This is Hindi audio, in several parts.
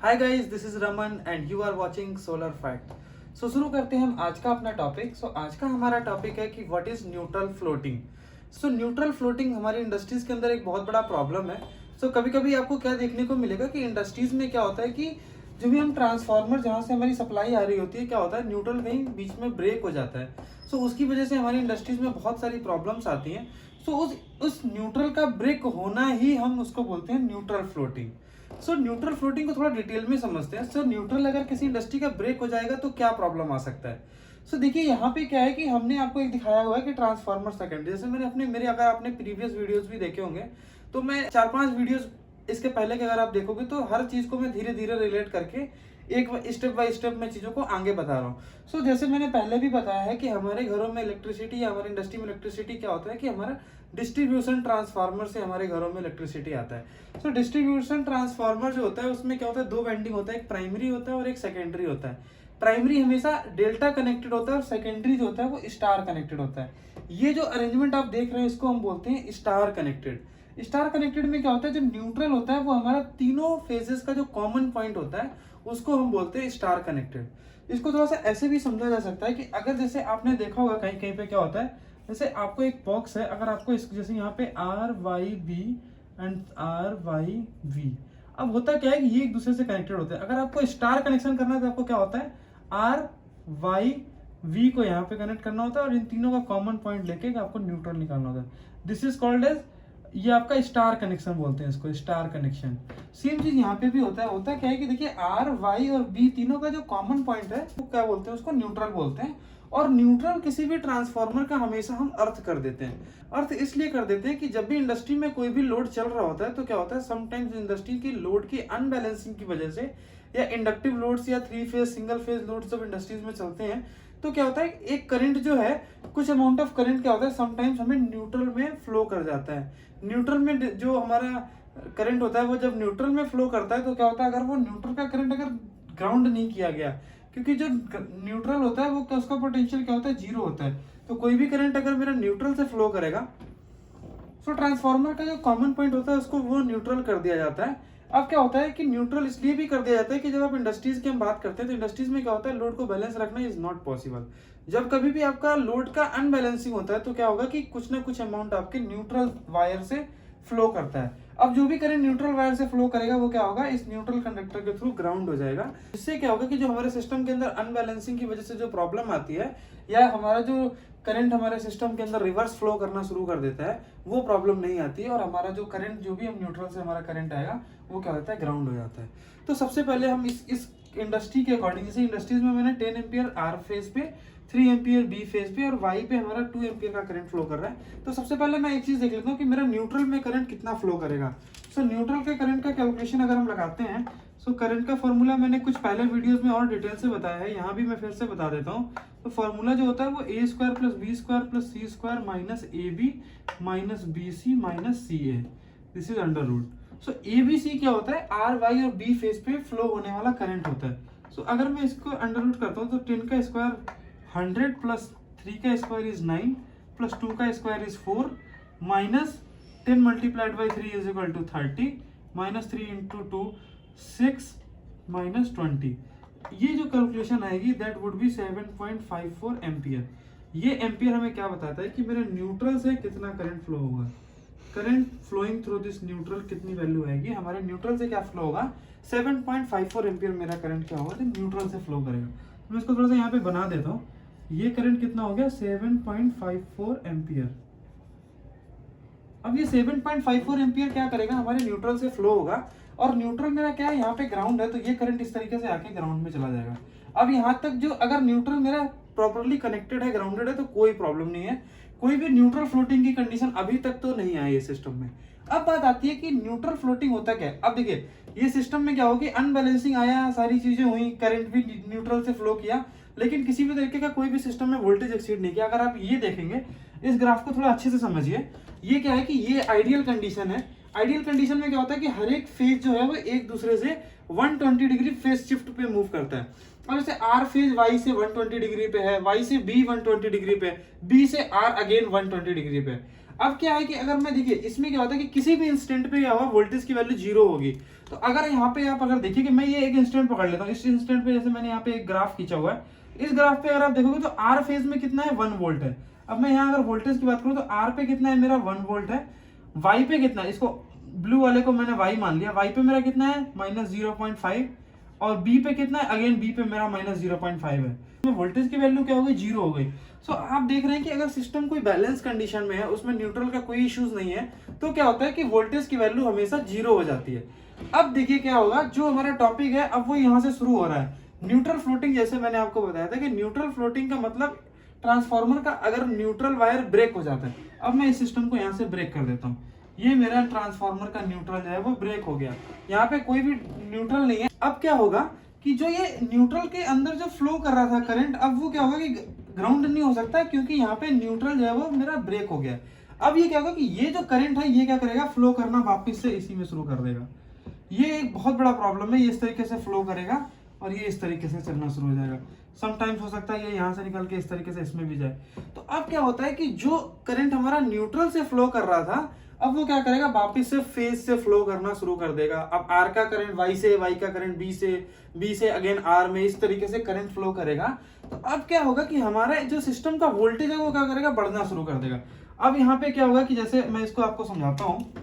Hi guys, this is Raman and you are watching solar fact. So शुरू करते हैं हम आज का अपना टॉपिक। आज का हमारा टॉपिक है कि what is neutral floating. Neutral floating हमारी इंडस्ट्रीज के अंदर एक बहुत बड़ा प्रॉब्लम है। कभी कभी आपको क्या देखने को मिलेगा कि इंडस्ट्रीज में क्या होता है कि जो भी हम ट्रांसफार्मर जहाँ से हमारी सप्लाई आ रही होती है, क्या होता है न्यूट्रल कहीं बीच में ब्रेक हो जाता है। उसकी वजह से हमारी इंडस्ट्रीज में बहुत सारी प्रॉब्लम्स आती हैं। उस न्यूट्रल का ब्रेक होना ही हम उसको बोलते हैं न्यूट्रल फ्लोटिंग। न्यूट्रल फ्लोटिंग को थोड़ा डिटेल में समझते हैं। न्यूट्रल अगर किसी इंडस्ट्री का ब्रेक हो जाएगा तो क्या प्रॉब्लम आ सकता है। देखिए यहाँ पे क्या है कि हमने आपको एक दिखाया हुआ है कि ट्रांसफार्मर सेकेंडरी, जैसे मेरे अगर आपने प्रीवियस वीडियोस भी देखे होंगे तो मैं 4-5 वीडियोस इसके पहले के अगर आप देखोगे तो हर चीज को मैं धीरे धीरे रिलेट करके एक स्टेप बाय स्टेप मैं चीजों को आगे बता रहा हूँ। जैसे मैंने पहले भी बताया है कि हमारे घरों में इलेक्ट्रिसिटी या हमारी इंडस्ट्री में इलेक्ट्रिसिटी क्या होता है कि हमारा डिस्ट्रीब्यूशन ट्रांसफार्मर से हमारे घरों में इलेक्ट्रिसिटी आता है। डिस्ट्रीब्यूशन ट्रांसफार्मर जो होता है उसमें क्या होता है, दो वाइंडिंग होता है, एक प्राइमरी होता है और एक सेकेंडरी होता है। प्राइमरी हमेशा डेल्टा कनेक्टेड होता है और सेकेंडरी जो होता है वो स्टार कनेक्टेड होता है। ये जो अरेंजमेंट आप देख रहे हैं इसको हम बोलते हैं स्टार कनेक्टेड। स्टार कनेक्टेड में क्या होता है, जो न्यूट्रल होता है वो हमारा तीनों फेजेस का जो कॉमन पॉइंट होता है उसको हम बोलते हैं स्टार कनेक्टेड। इसको थोड़ा सा ऐसे भी समझा जा सकता है कि अगर जैसे आपने देखा होगा कहीं कहीं पे क्या होता है, जैसे आपको एक बॉक्स है, अगर आपको इस जैसे यहाँ पे RYB एंड RYV, अब होता क्या है कि ये एक दूसरे से कनेक्टेड होते हैं। अगर आपको स्टार कनेक्शन करना है तो आपको क्या होता है RYV को यहाँ पे कनेक्ट करना होता है और इन तीनों का कॉमन पॉइंट लेके आपको न्यूट्रल निकालना होता है। दिस इज कॉल्ड एज, ये आपका स्टार कनेक्शन बोलते हैं इसको, स्टार कनेक्शन। सेम चीज यहाँ पे भी होता है क्या है कि देखिए RY और B तीनों का जो कॉमन पॉइंट है वो क्या बोलते हैं, उसको न्यूट्रल बोलते हैं। और न्यूट्रल किसी भी ट्रांसफार्मर का हमेशा हम अर्थ कर देते हैं। अर्थ इसलिए कर देते हैं कि जब भी इंडस्ट्री में कोई भी लोड चल रहा होता है तो क्या होता है, समटाइम्स इंडस्ट्री की लोड की अनबैलेंसिंग की वजह से या इंडक्टिव लोड्स या 3 फेज सिंगल फेज लोड्स जब इंडस्ट्रीज में चलते हैं तो क्या होता है, एक करंट जो है, कुछ अमाउंट ऑफ करंट क्या होता है समटाइम्स हमें न्यूट्रल में फ्लो कर जाता है। न्यूट्रल में जो हमारा करंट होता है वो जब न्यूट्रल में फ्लो करता है तो क्या होता है, अगर वो न्यूट्रल का करंट अगर ग्राउंड नहीं किया गया, क्योंकि जो न्यूट्रल होता है वो उसका पोटेंशियल क्या होता है, जीरो होता है। तो कोई भी करंट अगर मेरा न्यूट्रल से फ्लो करेगा तो ट्रांसफार्मर का जो कॉमन पॉइंट होता है उसको वो न्यूट्रल कर दिया जाता है। अब क्या होता है कि न्यूट्रल इसलिए भी कर दिया जाता है कि जब आप इंडस्ट्रीज की हम बात करते हैं तो इंडस्ट्रीज में क्या होता है, लोड को बैलेंस रखना इज नॉट पॉसिबल। जब कभी भी आपका लोड का अनबैलेंसिंग होता है तो क्या होगा कि कुछ ना कुछ अमाउंट आपके न्यूट्रल वायर से फ्लो करता है। अब जो भी करंट न्यूट्रल वायर से फ्लो करेगा वो क्या होगा, इस न्यूट्रल कंडक्टर के थ्रू ग्राउंड हो जाएगा। इससे क्या होगा कि जो हमारे सिस्टम के अंदर अनबैलेंसिंग की वजह से जो प्रॉब्लम आती है या हमारा जो करंट हमारे सिस्टम के अंदर रिवर्स फ्लो करना शुरू कर देता है वो प्रॉब्लम नहीं आती है और हमारा जो करंट जो भी हम न्यूट्रल से हमारा करंट आएगा वो क्या होता है, ग्राउंड हो जाता है। तो सबसे पहले हम इस इंडस्ट्री के अकॉर्डिंग, जैसे इंडस्ट्रीज में मैंने 10 एम्पियर आर फेज पे, 3 एम्पियर बी फेज पे और वाई पे हमारा 2 एम्पियर का करंट फ्लो कर रहा है। तो सबसे पहले मैं एक चीज देख लेता हूँ कि मेरा न्यूट्रल में करंट कितना फ्लो करेगा। न्यूट्रल के करंट का कैलकुलेशन अगर हम लगाते हैं करंट का फॉर्मूला मैंने कुछ पहले वीडियोस में और डिटेल से बताया है, यहाँ भी मैं फिर से बता देता हूँ। तो फॉर्मूला जो होता है वो a square plus b square plus c square minus a b minus b c minus c a, this is under root. A b c क्या होता है, आर वाई और बी फेज पे फ्लो होने वाला करंट होता है। अगर मैं इसको अंडर रूट करता हूँ तो 10 का स्क्वायर 100 प्लस 3 का स्क्वायर इज 9 प्लस 2 का square is 4 minus 10 multiplied by 3 is equal to 30 minus 3 into 2 6 minus 20। ये जो कैलकुलेशन आएगी दैट वुड बी 7.54 एम्पियर। ये एम्पियर हमें क्या बताता है कि मेरे न्यूट्रल से कितना करंट फ्लो होगा। Current flowing through this neutral कितनी वैल्यू आएगी, हमारे न्यूट्रल से क्या फ्लो होगा, 7.54 एम्पियर मेरा करंट क्या होगा, तो न्यूट्रल से फ्लो करेगा। मैं इसको थोड़ा सा यहाँ पे बना देता हूँ। ये करंट कितना हो गया, 7.54 एम्पियर। अब ये 7.54 एम्पियर क्या करेगा, हमारे न्यूट्रल से फ्लो होगा और न्यूट्रल मेरा क्या है, यहाँ पे ग्राउंड है तो ये करंट इस तरीके से आके ग्राउंड में चला जाएगा। अब यहाँ तक जो अगर न्यूट्रल मेरा प्रॉपर्ली कनेक्टेड है, ग्राउंडेड है तो कोई प्रॉब्लम नहीं है, कोई भी न्यूट्रल फ्लोटिंग की कंडीशन अभी तक तो नहीं आई है सिस्टम में। अब बात आती है कि न्यूट्रल फ्लोटिंग होता क्या है। अब देखिए ये सिस्टम में क्या होगी, अनबैलेंसिंग आया, सारी चीजें हुई, करंट भी न्यूट्रल से फ्लो किया, लेकिन किसी भी तरीके का कोई भी सिस्टम में वोल्टेज एक्सीड नहीं किया। अगर आप ये देखेंगे, इस ग्राफ को थोड़ा अच्छे से समझिए, ये क्या है कि ये आइडियल कंडीशन है। आइडियल कंडीशन में क्या होता है कि हर एक फेज जो है वो एक दूसरे से 120 डिग्री फेज शिफ्ट पे मूव करता है। अब जैसे आर फेज वाई से 120 डिग्री पे है, वाई से बी 120 डिग्री पे, बी से आर अगेन 120 डिग्री पे। अब क्या है कि अगर मैं देखिए इसमें क्या होता है कि किसी भी इंस्टेंट पे क्या होगा, वोल्टेज की वैल्यू 0 होगी। तो अगर यहाँ पे आप अगर देखिए कि मैं ये एक इंस्टेंट पकड़ लेता हूँ, इस इंस्टेंट पे जैसे मैंने यहाँ पे एक ग्राफ खींचा हुआ है, इस ग्राफ पे अगर आप देखोगे तो आर फेज में कितना है, 1 वोल्ट है। अब मैं यहाँ अगर वोल्टेज की बात करूँ तो आर पे कितना है मेरा, 1 वोल्ट है। वाई पे कितना है, इसको ब्लू वाले को मैंने वाई मान लिया, वाई पे मेरा कितना है -0.5, और बी पे कितना है, अगेन बी पे मेरा -0.5 है। वोल्टेज की वैल्यू क्या हो गई, 0 हो गई। सो आप देख रहे हैं कि अगर सिस्टम कोई बैलेंस कंडीशन में है, उसमें न्यूट्रल का कोई इश्यूज नहीं है, तो क्या होता है कि वोल्टेज की वैल्यू हमेशा 0 हो जाती है। अब देखिए क्या होगा, जो हमारा टॉपिक है अब वो यहाँ से शुरू हो रहा है, न्यूट्रल फ्लोटिंग। जैसे मैंने आपको बताया था कि न्यूट्रल फ्लोटिंग का मतलब ट्रांसफार्मर का अगर न्यूट्रल वायर ब्रेक हो जाता है। अब मैं इस सिस्टम को यहाँ से ब्रेक कर देता हूँ, ये मेरा ट्रांसफार्मर का न्यूट्रल जो है वो ब्रेक हो गया, यहाँ पे कोई भी न्यूट्रल नहीं है। अब क्या होगा कि जो ये न्यूट्रल के अंदर जो फ्लो कर रहा था करंट, अब वो क्या होगा कि ग्राउंड नहीं हो सकता, क्योंकि यहाँ पे न्यूट्रल जो है वो मेरा ब्रेक हो गया। अब ये क्या होगा कि ये जो करंट है ये क्या करेगा, फ्लो करना वापस से इसी में शुरू कर देगा। ये एक बहुत बड़ा प्रॉब्लम है, ये इस तरीके से फ्लो करेगा और ये इस तरीके से चलना शुरू हो जाएगा। समटाइम्स हो सकता है ये यहाँ से निकल के इस तरीके से इसमें भी जाए। तो अब क्या होता है कि जो करंट हमारा न्यूट्रल से फ्लो कर रहा था, अब वो क्या करेगा, वापस से फेज से फ्लो करना शुरू कर देगा। अब आर का करंट वाई से, वाई का करंट बी से अगेन आर में, इस तरीके से करंट फ्लो करेगा। तो अब क्या होगा कि हमारा जो सिस्टम का वोल्टेज है वो क्या करेगा, बढ़ना शुरू कर देगा। अब यहाँ पे क्या होगा कि जैसे मैं इसको आपको समझाता हूँ,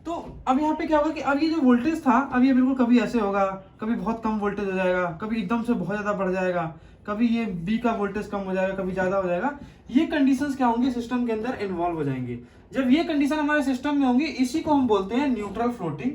तो अब यहाँ पे क्या होगा कि अब ये जो वोल्टेज था, अब ये बिल्कुल कभी ऐसे होगा, कभी बहुत कम वोल्टेज हो जाएगा, कभी एकदम से बहुत ज्यादा बढ़ जाएगा, कभी ये बी का वोल्टेज कम हो जाएगा, कभी ज्यादा हो जाएगा। ये कंडीशंस क्या होंगी, सिस्टम के अंदर इन्वॉल्व हो जाएंगी। जब ये कंडीशन हमारे सिस्टम में होंगी, इसी को हम बोलते हैं न्यूट्रल फ्लोटिंग।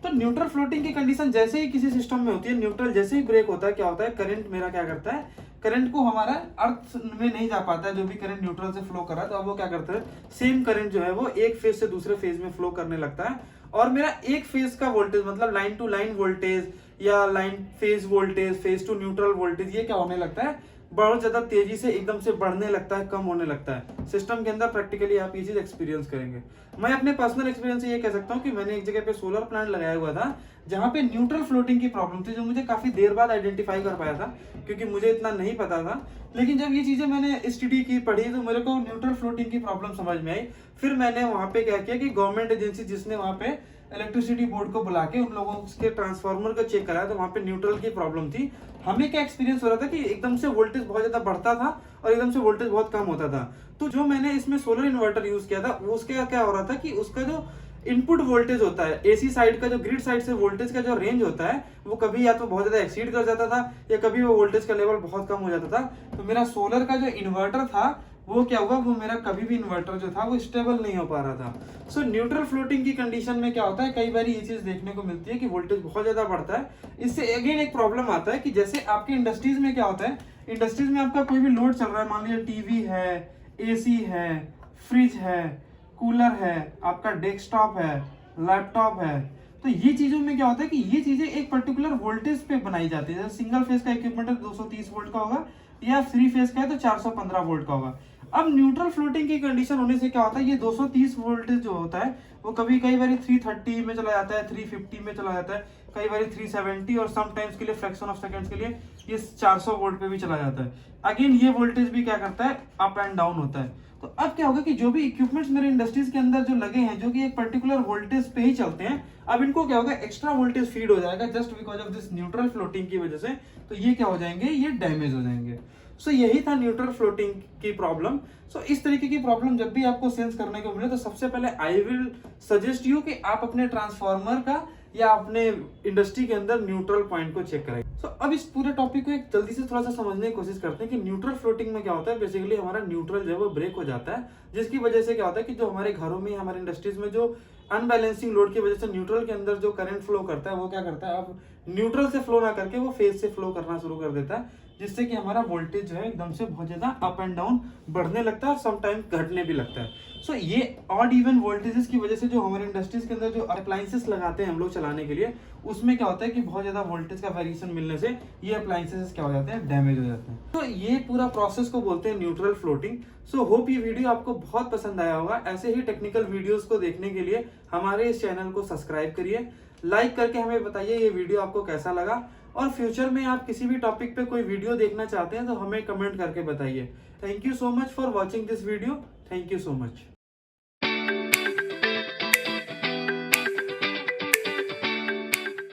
तो न्यूट्रल फ्लोटिंग की कंडीशन जैसे ही किसी सिस्टम में होती है, न्यूट्रल जैसे ही ब्रेक होता है, क्या होता है, करंट मेरा क्या करता है, करंट को हमारा अर्थ में नहीं जा पाता है, जो भी करंट न्यूट्रल से फ्लो कर रहा है, तो अब वो क्या करता है, सेम करंट जो है वो एक फेज से दूसरे फेज में फ्लो करने लगता है। और मेरा एक फेज का वोल्टेज मतलब लाइन टू लाइन वोल्टेज या line phase voltage, phase two neutral voltage, ये क्या होने लगता है, बहुत ज्यादा तेजी से एकदम से बढ़ने लगता है, कम होने लगता है। सिस्टम के अंदर प्रैक्टिकली आप ये चीज एक्सपीरियंस करेंगे। मैं अपने पर्सनल एक्सपीरियंस से ये कह सकता हूँ कि मैंने एक जगह पे सोलर प्लांट लगाया हुआ था, जहाँ पे न्यूट्रल फ्लोटिंग की प्रॉब्लम थी, जो मुझे काफी देर बाद आइडेंटिफाई कर पाया था, क्योंकि मुझे इतना नहीं पता था। लेकिन जब ये चीजें मैंने स्टडी की, पढ़ी, तो मेरे को न्यूट्रल फ्लोटिंग की प्रॉब्लम समझ में आई। फिर मैंने वहां पे क्या किया कि गवर्नमेंट एजेंसी जिसने वहां पे इलेक्ट्रिसिटी बोर्ड को बुला के उन लोगों के ट्रांसफार्मर को चेक कराया, तो वहां पे न्यूट्रल की प्रॉब्लम थी। हमें क्या एक्सपीरियंस हो रहा था कि एकदम से वोल्टेज बहुत ज्यादा बढ़ता था और एकदम से वोल्टेज बहुत कम होता था। तो जो मैंने इसमें सोलर इन्वर्टर यूज किया था, उसके क्या हो रहा था कि उसका जो इनपुट वोल्टेज होता है, एसी साइड का जो ग्रिड साइड से वोल्टेज का जो रेंज होता है, वो कभी या तो बहुत ज्यादा एक्सीड कर जाता था, या कभी वो वोल्टेज का लेवल बहुत कम हो जाता था। तो मेरा सोलर का जो इन्वर्टर था वो क्या हुआ, वो मेरा कभी भी इन्वर्टर जो था वो स्टेबल नहीं हो पा रहा था। सो न्यूट्रल फ्लोटिंग की कंडीशन में क्या होता है, कई बार ये चीज देखने को मिलती है कि वोल्टेज बहुत ज्यादा बढ़ता है। इससे अगेन एक प्रॉब्लम आता है कि जैसे आपके इंडस्ट्रीज में क्या होता है, इंडस्ट्रीज में आपका कोई भी लोड चल रहा है, मान लीजिए टीवी है, एसी है, फ्रिज है, कूलर है, आपका डेस्कटॉप है, लैपटॉप है। तो ये चीजों में क्या होता है कि ये चीजें एक पर्टिकुलर वोल्टेज पे बनाई जाती है। जैसे सिंगल फेज का इक्विपमेंट है 230 वोल्ट का होगा, या 3 फेज का है तो 415 वोल्ट का होगा। अब न्यूट्रल फ्लोटिंग की कंडीशन होने से क्या होता है, ये 230 वोल्टेज जो होता है वो कभी कई बार 330 में चला जाता है, 350 में चला जाता है, कई बार 370, और समटाइम्स के लिए फ्रैक्शन ऑफ सेकंड्स के लिए ये 400 वोल्ट पे भी चला जाता है। अगेन ये वोल्टेज भी क्या करता है, अप एंड डाउन होता है। तो अब क्या होगा कि जो भी इक्विपमेंट्स मेरे इंडस्ट्रीज के अंदर जो लगे हैं, जो कि एक पर्टिकुलर वोल्टेज पे ही चलते हैं, अब इनको क्या होगा, एक्स्ट्रा वोल्टेज फीड हो जाएगा just because of this neutral floating की वजह से। तो ये क्या हो जाएंगे, ये डैमेज हो जाएंगे। सो यही था न्यूट्रल फ्लोटिंग की प्रॉब्लम। सो इस तरीके की प्रॉब्लम जब भी आपको सेंस करने को मिले, तो सबसे पहले आई विल सजेस्ट यू कि आप अपने ट्रांसफार्मर का या अपने इंडस्ट्री के अंदर न्यूट्रल पॉइंट को चेक करें। सो अब इस पूरे टॉपिक को एक जल्दी से थोड़ा सा समझने की कोशिश करते हैं कि न्यूट्रल फ्लोटिंग में क्या होता है। बेसिकली हमारा न्यूट्रल जो है वो ब्रेक हो जाता है, जिसकी वजह से क्या होता है कि जो हमारे घरों में, हमारे इंडस्ट्रीज में जो अनबैलेंसिंग लोड की वजह से न्यूट्रल के अंदर जो करंट फ्लो करता है, वो क्या करता है, अब न्यूट्रल से फ्लो ना करके वो फेज से फ्लो करना शुरू कर देता है, जिससे कि हमारा वोल्टेज जो है एकदम से बहुत ज्यादा अप एंड डाउन बढ़ने लगता है और समटाइम्स घटने भी लगता है। सो ये ऑड इवन वोल्टेजेस की वजह से जो हमारे इंडस्ट्रीज के अंदर जो अप्लायंसेस लगाते हैं हम लोग चलाने के लिए, उसमें क्या होता है कि बहुत ज्यादा वोल्टेज का वेरिएशन मिलने से ये अप्लायंसेस क्या हो जाते हैं, डैमेज हो जाते हैं। तो ये पूरा प्रोसेस को बोलते हैं न्यूट्रल फ्लोटिंग। सो होप ये वीडियो आपको बहुत पसंद आया होगा। ऐसे ही टेक्निकल वीडियोस को देखने के लिए हमारे इस चैनल को सब्सक्राइब करिए, लाइक करके हमें बताइए ये वीडियो आपको कैसा लगा, और फ्यूचर में आप किसी भी टॉपिक पे कोई वीडियो देखना चाहते हैं तो हमें कमेंट करके बताइए। Thank you so much for watching this video. Thank you so much.